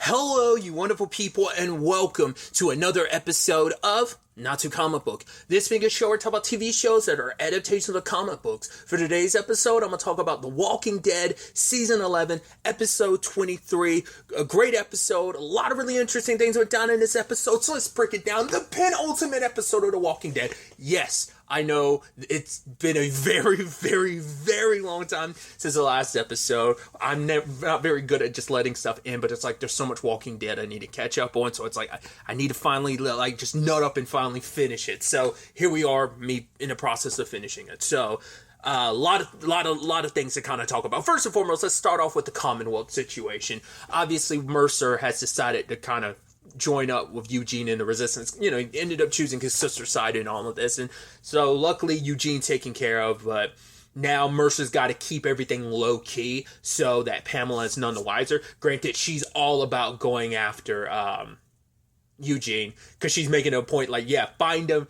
Hello, you wonderful people, and welcome to another episode of Not Too Comic Book. This being a show where I talk about TV shows that are adaptations of comic books. For today's episode, I'm going to talk about The Walking Dead, Season 11, Episode 23. A great episode. A lot of really interesting things went down in this episode, so let's break it down. The penultimate episode of The Walking Dead. Yes, I know it's been a very, very, very long time since the last episode. I'm not very good at just letting stuff in, but it's like there's so much Walking Dead I need to catch up on, so it's like I need to finally just nut up and finally finish it. So here we are, me in the process of finishing it. So a lot of things to kind of talk about. First and foremost, let's start off with the Commonwealth situation. Obviously, Mercer has decided to kind of join up with Eugene in the resistance. You know, he ended up choosing his sister's side in all of this, and so luckily Eugene's taken care of, but now Mercer's got to keep everything low key so that Pamela is none the wiser. Granted, she's all about going after Eugene, because she's making a point like, yeah, find him,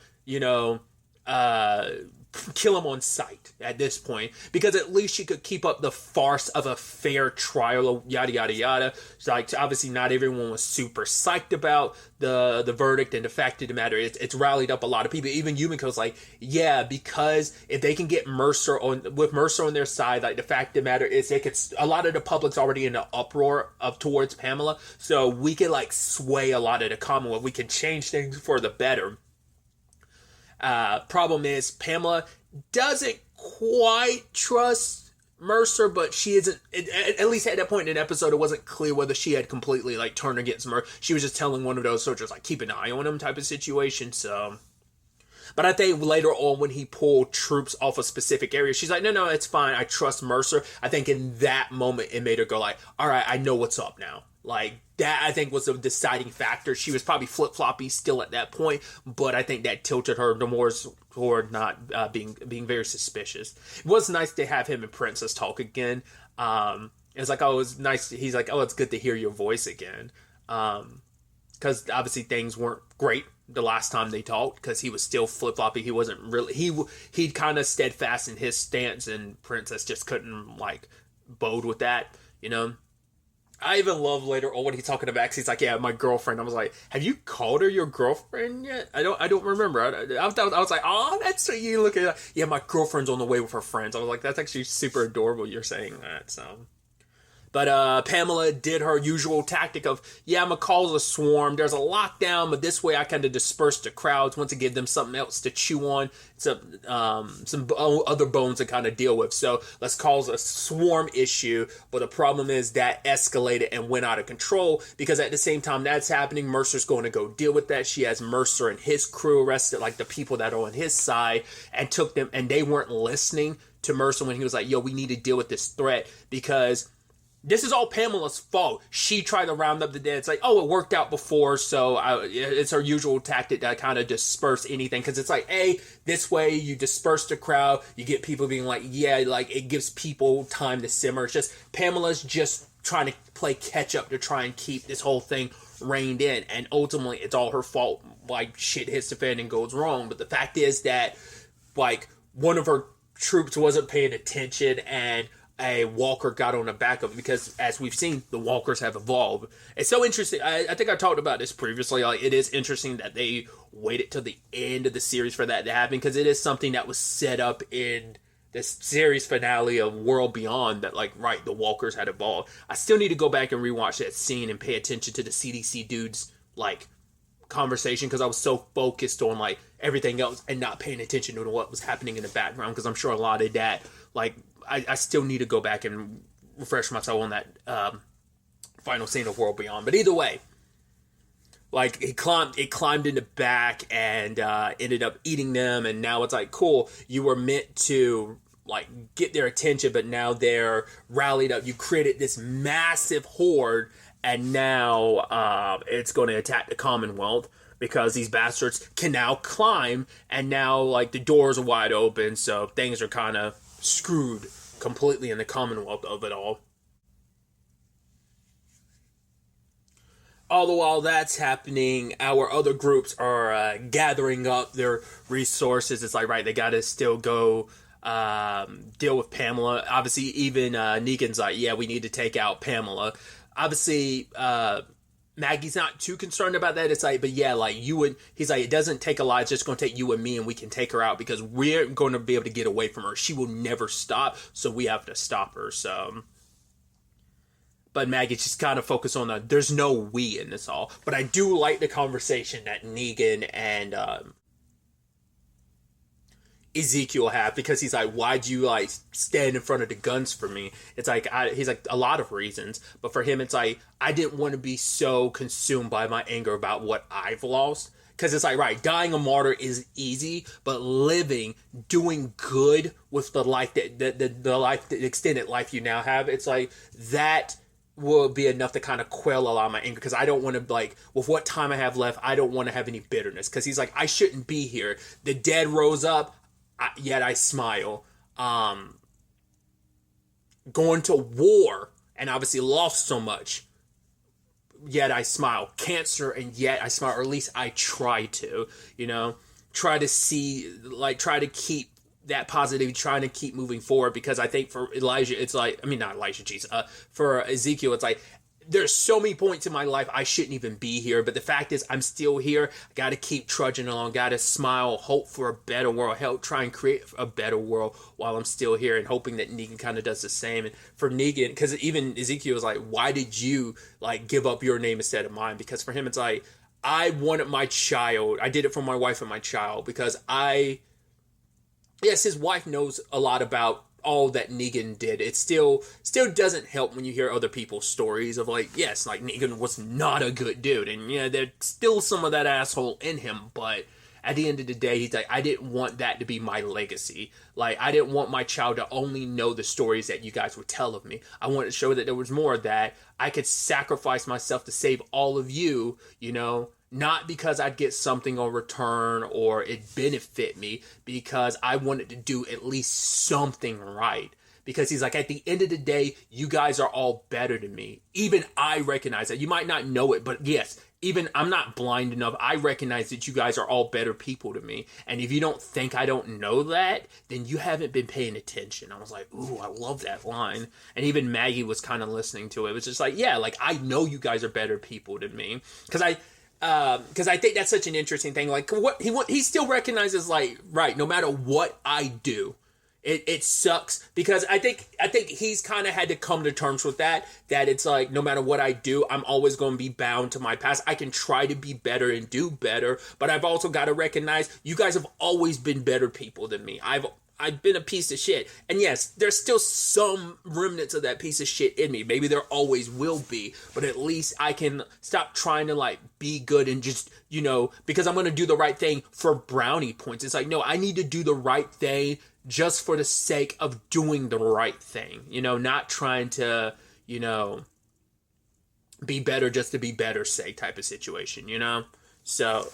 kill him on sight at this point, because at least she could keep up the farce of a fair trial, yada yada yada. So, like, obviously not everyone was super psyched about the verdict, and the fact of the matter is it's rallied up a lot of people. Even Yumiko's like, yeah, because if they can get Mercer on their side, like, the fact of the matter is a lot of the public's already in the uproar up towards Pamela, so we can like sway a lot of the Commonwealth. We can change things for the better. Problem is, Pamela doesn't quite trust Mercer, but she isn't, at least at that point in the episode, it wasn't clear whether she had completely like turned against Mercer. She was just telling one of those soldiers, like, keep an eye on him type of situation. So, but I think later on when he pulled troops off a specific area, she's like, no, it's fine, I trust Mercer. I think in that moment it made her go like, all right, I know what's up now. Like, that, I think, was a deciding factor. She was probably flip-floppy still at that point, but I think that tilted her the more toward not being very suspicious. It was nice to have him and Princess talk again. It's like, oh, it was nice. He's like, oh, it's good to hear your voice again. Because obviously things weren't great the last time they talked, because he was still flip-floppy. He wasn't really, he'd kind of steadfast in his stance, and Princess just couldn't, like, bode with that, you know? I even love later on when he's talking to Max, he's like, yeah, my girlfriend. I was like, have you called her your girlfriend yet? I don't remember. I was like, oh, that's so you look at, yeah, my girlfriend's on the way with her friends. I was like, that's actually super adorable you're saying that, so. But Pamela did her usual tactic of, yeah, I'm going to call a swarm. There's a lockdown, but this way I kind of disperse the crowds, want to give them something else to chew on, some other bones to kind of deal with. So let's cause a swarm issue. But the problem is that escalated and went out of control, because at the same time that's happening, Mercer's going to go deal with that. She has Mercer and his crew arrested, like the people that are on his side, and took them, and they weren't listening to Mercer when he was like, yo, we need to deal with this threat, because this is all Pamela's fault. She tried to round up the dead. It's like, oh, it worked out before, so it's her usual tactic to kind of disperse anything. Because it's like, this way you disperse the crowd, you get people being like, yeah, like, it gives people time to simmer. It's just, Pamela's just trying to play catch up to try and keep this whole thing reined in. And ultimately, it's all her fault. Like, shit hits the fan and goes wrong. But the fact is that, like, one of her troops wasn't paying attention, and a walker got on the back of it, because as we've seen, the walkers have evolved. It's so interesting. I think I talked about this previously. Like, it is interesting that they waited till the end of the series for that to happen, because it is something that was set up in the series finale of World Beyond, that, like, right, the walkers had evolved. I still need to go back and rewatch that scene and pay attention to the CDC dudes, like, conversation, because I was so focused on, like, everything else and not paying attention to what was happening in the background, because I'm sure a lot of that, like, I still need to go back and refresh myself on that final scene of World Beyond. But either way, like, it climbed in the back and ended up eating them, and now it's like, cool, you were meant to, like, get their attention, but now they're rallied up. You created this massive horde, and now it's going to attack the Commonwealth, because these bastards can now climb, and now, like, the doors are wide open, so things are kind of screwed completely in the Commonwealth of it all. All the while that's happening, our other groups are gathering up their resources. It's like, right, they gotta still go deal with Pamela. Obviously, even Negan's like, yeah, we need to take out Pamela. Obviously, Maggie's not too concerned about that. It's like, but yeah, like you would, he's like, it doesn't take a lot. It's just going to take you and me, and we can take her out because we're going to be able to get away from her. She will never stop. So we have to stop her. So, but Maggie's just kind of focused on there's no we in this all. But I do like the conversation that Negan and, Ezekiel have, because he's like, why'd you like stand in front of the guns for me? It's like, he's like, a lot of reasons, but for him it's like, I didn't want to be so consumed by my anger about what I've lost, because it's like, right, dying a martyr is easy, but living, doing good with the life the extended life you now have, it's like that will be enough to kind of quell a lot of my anger, because I don't want to, like, with what time I have left, I don't want to have any bitterness, because he's like, I shouldn't be here. The dead rose up, yet I smile. Going to war and obviously lost so much, yet I smile. Cancer, and yet I smile, or at least I try to, try to see, like, try to keep that positivity, trying to keep moving forward, because I think for Elijah, it's like, I mean, not Elijah, jeez, for Ezekiel, it's like, there's so many points in my life I shouldn't even be here, but the fact is I'm still here. I got to keep trudging along, got to smile, hope for a better world, help try and create a better world while I'm still here, and hoping that Negan kind of does the same. And for Negan, because even Ezekiel was like, why did you like give up your name instead of mine? Because for him it's like, I wanted my child, I did it for my wife and my child, because yes, his wife knows a lot about all that Negan did. It still doesn't help when you hear other people's stories of like, yes, like Negan was not a good dude, and yeah, there's still some of that asshole in him, but at the end of the day, he's like, I didn't want that to be my legacy. Like, I didn't want my child to only know the stories that you guys would tell of me. I wanted to show that there was more of that. I could sacrifice myself to save all of you, not because I'd get something in return or it benefit me, because I wanted to do at least something right. Because he's like, at the end of the day, you guys are all better than me. Even I recognize that. You might not know it, but yes, even I'm not blind enough. I recognize that you guys are all better people to me. And if you don't think I don't know that, then you haven't been paying attention. I was like, ooh, I love that line. And even Maggie was kind of listening to it. It was just like, yeah, like, I know you guys are better people than me. Because I think that's such an interesting thing. Like, what he still recognizes, like, right, no matter what I do, it sucks, because I think he's kind of had to come to terms with that it's like, no matter what I do, I'm always going to be bound to my past. I can try to be better and do better, but I've also got to recognize you guys have always been better people than me. I've been a piece of shit. And yes, there's still some remnants of that piece of shit in me. Maybe there always will be, but at least I can stop trying to like be good and just, because I'm going to do the right thing for brownie points. It's like, no, I need to do the right thing just for the sake of doing the right thing, not trying to, be better just to be better sake type of situation, So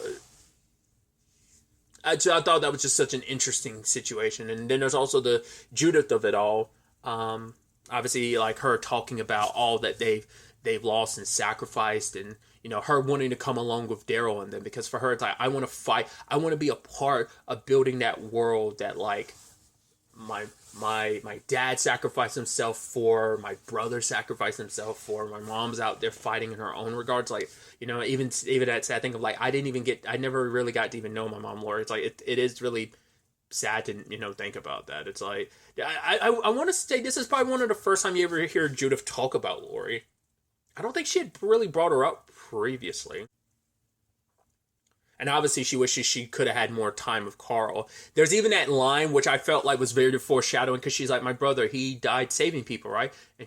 I thought that was just such an interesting situation. And then there's also the Judith of it all. Obviously, like, her talking about all that they've lost and sacrificed, and her wanting to come along with Daryl and them, because for her it's like, I want to fight. I want to be a part of building that world that, like, my dad sacrificed himself for, my brother sacrificed himself for, my mom's out there fighting in her own regards, like, even that sad thing of like, I never really got to even know my mom, Lori. It's like, it is really sad to think about that. It's like, I want to say this is probably one of the first time you ever hear Judith talk about Lori. I don't think she had really brought her up previously. And obviously she wishes she could have had more time with Carl. There's even that line, which I felt like was very foreshadowing, because she's like, my brother, he died saving people, right? And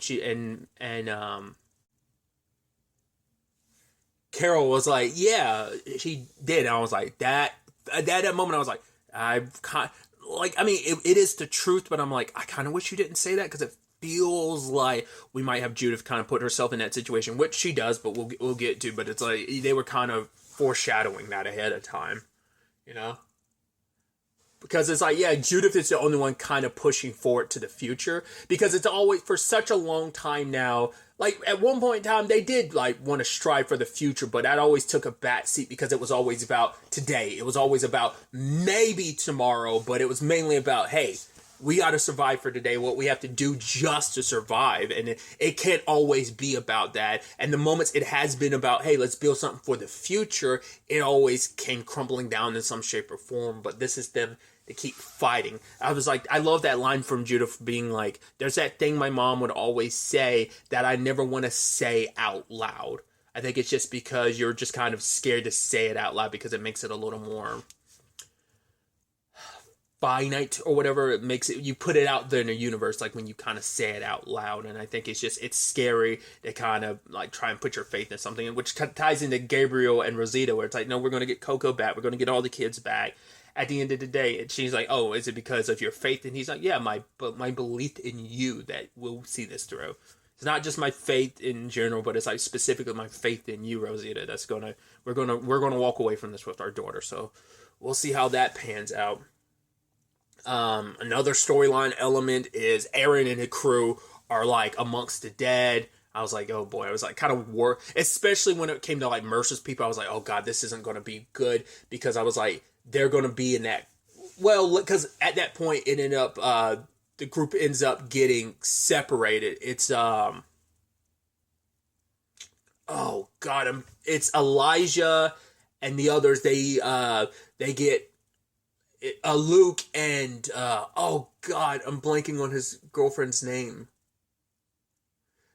Carol was like, yeah, he did. And I was like, that moment, I was like, it is the truth, but I'm like, I kind of wish you didn't say that, because it feels like we might have Judith kind of put herself in that situation, which she does, but we'll get to. But it's like, they were kind of foreshadowing that ahead of time, because it's like, yeah, Judith is the only one kind of pushing forward to the future, because it's always, for such a long time now, like, at one point in time, they did, like, want to strive for the future, but that always took a back seat, because it was always about today. It was always about maybe tomorrow, but it was mainly about, hey, we got to survive for today, what we have to do just to survive. And it can't always be about that. And the moments it has been about, hey, let's build something for the future, it always came crumbling down in some shape or form. But this is them to keep fighting. I was like, I love that line from Judith being like, there's that thing my mom would always say that I never want to say out loud. I think it's just because you're just kind of scared to say it out loud because it makes it a little more finite or whatever. It makes it, you put it out there in the universe, like when you kind of say it out loud. And I think it's scary to kind of like try and put your faith in something, which ties into Gabriel and Rosita, where it's like, no, we're going to get Coco back. We're going to get all the kids back. At the end of the day, and she's like, oh, is it because of your faith? And he's like, yeah, my belief in you that we'll see this through. It's not just my faith in general, but it's like specifically my faith in you, Rosita. That's we're gonna walk away from this with our daughter. So we'll see how that pans out. Another storyline element is Aaron and his crew are like amongst the dead. I was like, oh boy, I was like kind of especially when it came to like Mercer's people. I was like, oh god, this isn't going to be good, because I was like, they're going to be in that, well, because at that point it ended up, the group ends up getting separated. It's, oh god, it's Elijah and the others. They get Luke and, oh god, I'm blanking on his girlfriend's name.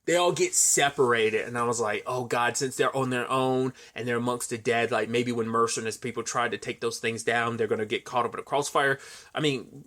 They all get separated, and I was like, oh god, since they're on their own and they're amongst the dead, like maybe when Mercer and his people try to take those things down, they're going to get caught up in a crossfire. I mean,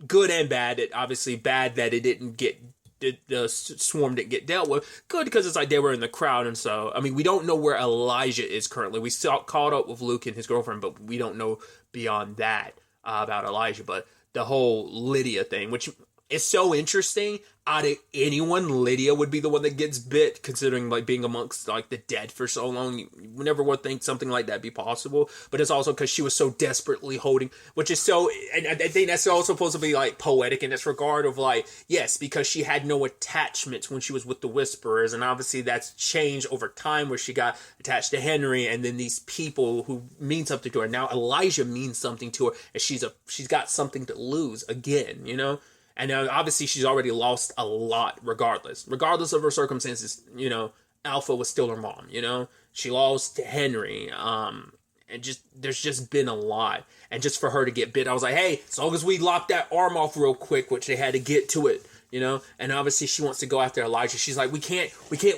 good and bad. It obviously bad that it didn't get, the swarm didn't get dealt with. Good because it's like they were in the crowd, and so, I mean, we don't know where Elijah is currently. We still caught up with Luke and his girlfriend, but we don't know beyond that about Elijah. But the whole Lydia thing, which is so interesting. Out of anyone, Lydia would be the one that gets bit, considering like being amongst like the dead for so long. You never would think something like that be possible. But it's also because she was so desperately holding, which is so, and I think that's also supposed to be like poetic in this regard of like, yes, because she had no attachments when she was with the Whisperers, and obviously that's changed over time where she got attached to Henry, and then these people who mean something to her. Now Elijah means something to her, and she's got something to lose again, you know. And obviously she's already lost a lot regardless of her circumstances. You know, Alpha was still her mom, you know. She lost to Henry. And just, there's just been a lot. And just for her to get bit, I was like, hey, as long as we lop that arm off real quick, which they had to get to it, you know. And obviously she wants to go after Elijah. She's like, we can't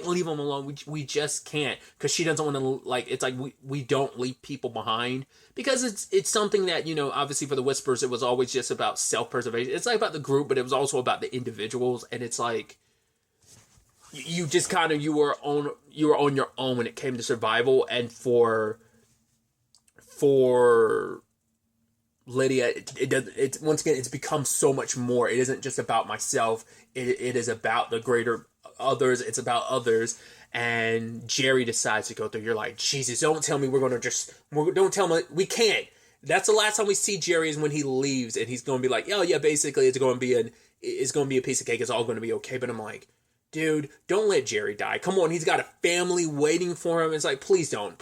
leave him alone. We just can't, because she doesn't want to, like, it's like we don't leave people behind, because it's something that, you know, obviously for the Whispers it was always just about self-preservation. It's like about the group, but it was also about the individuals. And it's like you just kind of, you were on your own when it came to survival. And for Lydia, it once again, it's become so much more. It isn't just about myself. It is about the greater others. It's about others. And Jerry decides to go through. You're like, Jesus, don't tell me don't tell me we can't. That's the last time we see Jerry, is when he leaves, and he's going to be like, oh yeah, basically it's going to be a piece of cake. It's all going to be okay. But I'm like, dude, don't let Jerry die. Come on, he's got a family waiting for him. It's like, please don't.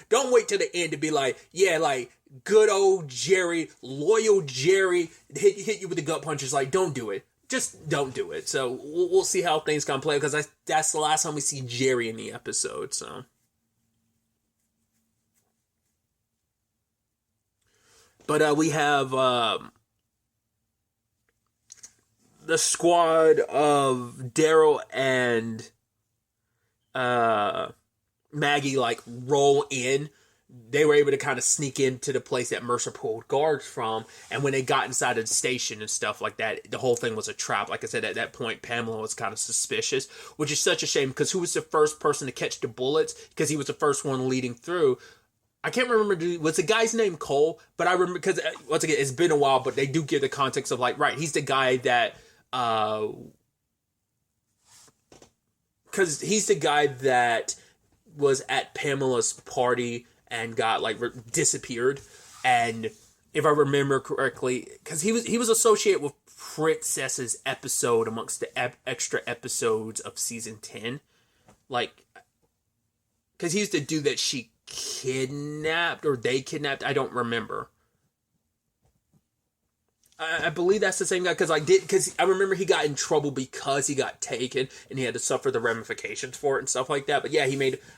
Don't wait till the end to be like, yeah, like good old Jerry, loyal Jerry, hit you with the gut punches. Like, don't do it. Just don't do it. So we'll see how things can play, because that's the last time we see Jerry in the episode. So, but we have the squad of Daryl and Maggie like roll in. They were able to kind of sneak into the place that Mercer pulled guards from. And when they got inside of the station and stuff like that, the whole thing was a trap. Like I said, at that point, Pamela was kind of suspicious, which is such a shame, because who was the first person to catch the bullets? Because he was the first one leading through. I can't remember, was the guy's name Cole? But I remember, because once again, it's been a while, but they do give the context of like, right, he's the guy that, because he's the guy that was at Pamela's party and got like disappeared. And if I remember correctly, because he was associated with Princess's episode amongst the extra episodes of season 10, like, because he's the dude that she kidnapped, or they kidnapped. I don't remember. I believe that's the same guy, because I remember he got in trouble because he got taken and he had to suffer the ramifications for it and stuff like that. But yeah,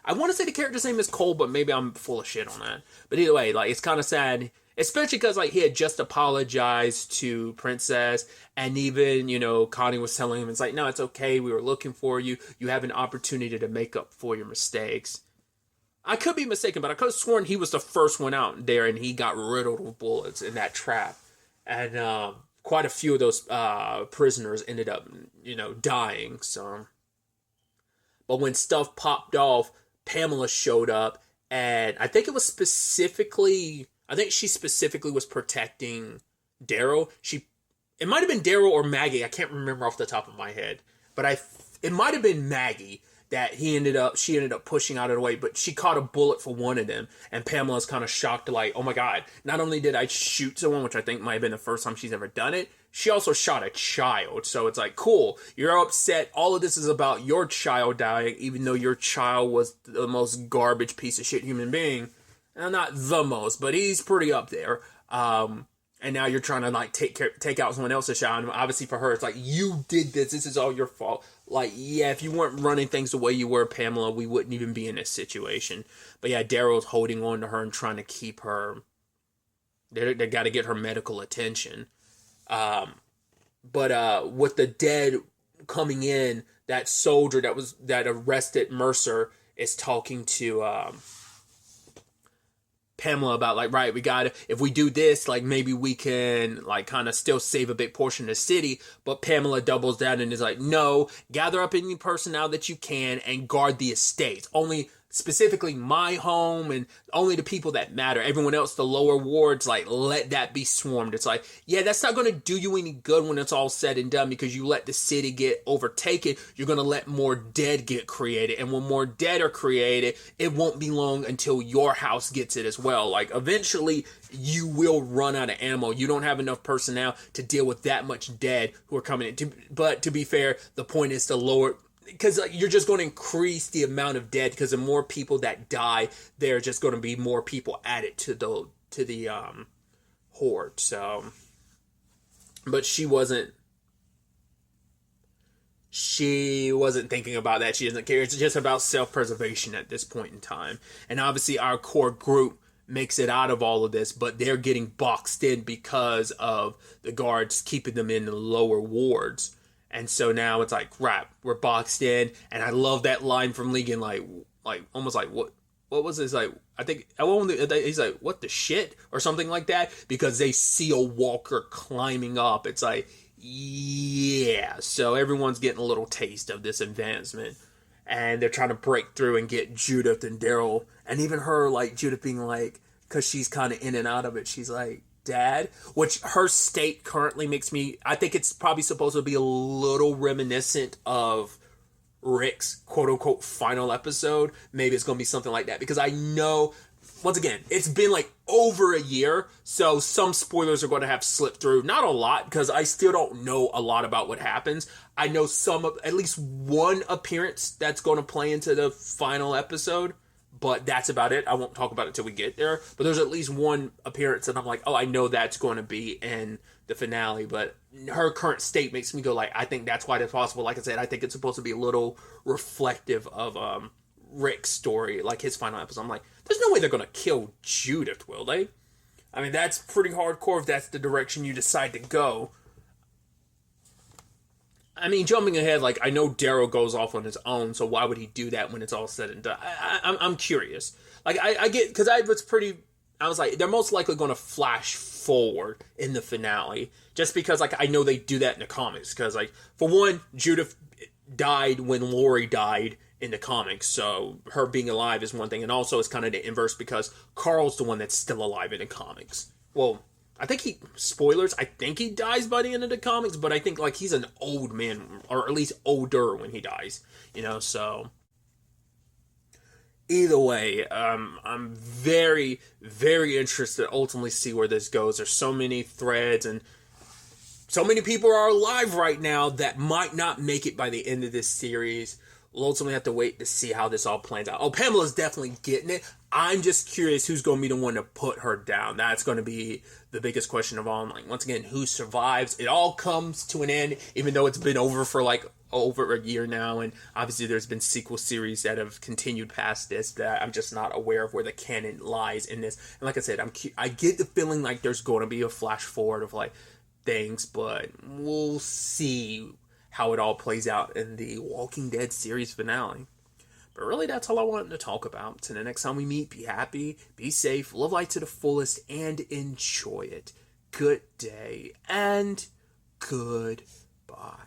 I want to say the character's name is Cole, but maybe I'm full of shit on that. But either way, like, it's kind of sad, especially because, like, he had just apologized to Princess, and even, Connie was telling him, it's like, no, it's okay, we were looking for you, you have an opportunity to make up for your mistakes. I could be mistaken, but I could have sworn he was the first one out there and he got riddled with bullets in that trap. And quite a few of those prisoners ended up, dying. So, but when stuff popped off, Pamela showed up, and I think she specifically was protecting Daryl. It might have been Daryl or Maggie. I can't remember off the top of my head, but it might have been Maggie that she ended up pushing out of the way, but she caught a bullet for one of them, and Pamela's kind of shocked, like, oh my god, not only did I shoot someone, which I think might have been the first time she's ever done it, she also shot a child. So it's like, cool, you're upset, all of this is about your child dying, even though your child was the most garbage piece of shit human being. Well, not the most, but he's pretty up there. And now you're trying to, like, take out someone else's child. And obviously for her, it's like, you did this. This is all your fault. Like, yeah, if you weren't running things the way you were, Pamela, we wouldn't even be in this situation. But yeah, Daryl's holding on to her and trying to keep her. They got to get her medical attention. But with the dead coming in, that soldier that arrested Mercer is talking to Pamela about, like, right, if we do this, like, maybe we can, like, kind of still save a big portion of the city. But Pamela doubles down and is like, no, gather up any personnel that you can and guard the estates. Only specifically my home and only the people that matter. Everyone else, the lower wards, like, let that be swarmed. It's like, yeah, that's not going to do you any good when it's all said and done, because you let the city get overtaken, you're going to let more dead get created. And when more dead are created, it won't be long until your house gets it as well. Like, eventually, you will run out of ammo. You don't have enough personnel to deal with that much dead who are coming in. But to be fair, the point is to lower, because you're just going to increase the amount of dead, because the more people that die, there are just going to be more people added to the horde. So, but she wasn't thinking about that. She doesn't care. It's just about self-preservation at this point in time. And obviously our core group makes it out of all of this, but they're getting boxed in because of the guards keeping them in the lower wards. And so now it's like, crap, we're boxed in. And I love that line from Negan, like almost like, what was this? Like, I think, he's like, what the shit? Or something like that. Because they see a walker climbing up. It's like, yeah. So everyone's getting a little taste of this advancement. And they're trying to break through and get Judith and Daryl. And even her, like, Judith being like, because she's kind of in and out of it, she's like, Dad, which her state currently makes me, I think it's probably supposed to be a little reminiscent of Rick's quote-unquote final episode. Maybe it's going to be something like that, because I know, once again, it's been like over a year, so some spoilers are going to have slipped through. Not a lot, because I still don't know a lot about what happens. I know at least one appearance that's going to play into the final episode, but that's about it. I won't talk about it till we get there. But there's at least one appearance that I'm like, oh, I know that's going to be in the finale. But her current state makes me go like, I think that's why it's possible. Like I said, I think it's supposed to be a little reflective of Rick's story, like his final episode. I'm like, there's no way they're going to kill Judith, will they? I mean, that's pretty hardcore if that's the direction you decide to go. I mean, jumping ahead, like, I know Daryl goes off on his own, so why would he do that when it's all said and done? I'm curious. Like, I get, because I was like, they're most likely going to flash forward in the finale, just because, like, I know they do that in the comics, because, like, for one, Judith died when Lori died in the comics, so her being alive is one thing, and also it's kind of the inverse, because Carl's the one that's still alive in the comics. Well, I think I think he dies by the end of the comics, but I think, like, he's an old man, or at least older when he dies, so. Either way, I'm very, very interested to ultimately see where this goes. There's so many threads, and so many people are alive right now that might not make it by the end of this series. we'll ultimately have to wait to see how this all plans out. Oh, Pamela's definitely getting it. I'm just curious who's going to be the one to put her down. That's going to be the biggest question of all. Like, once again, who survives? It all comes to an end, even though it's been over for like over a year now, and obviously there's been sequel series that have continued past this that I'm just not aware of where the canon lies in this. And like I said, I get the feeling like there's going to be a flash forward of like things, but we'll see how it all plays out in the Walking Dead series finale. But really, that's all I wanted to talk about. Till the next time we meet, be happy, be safe, live life to the fullest, and enjoy it. Good day, and goodbye.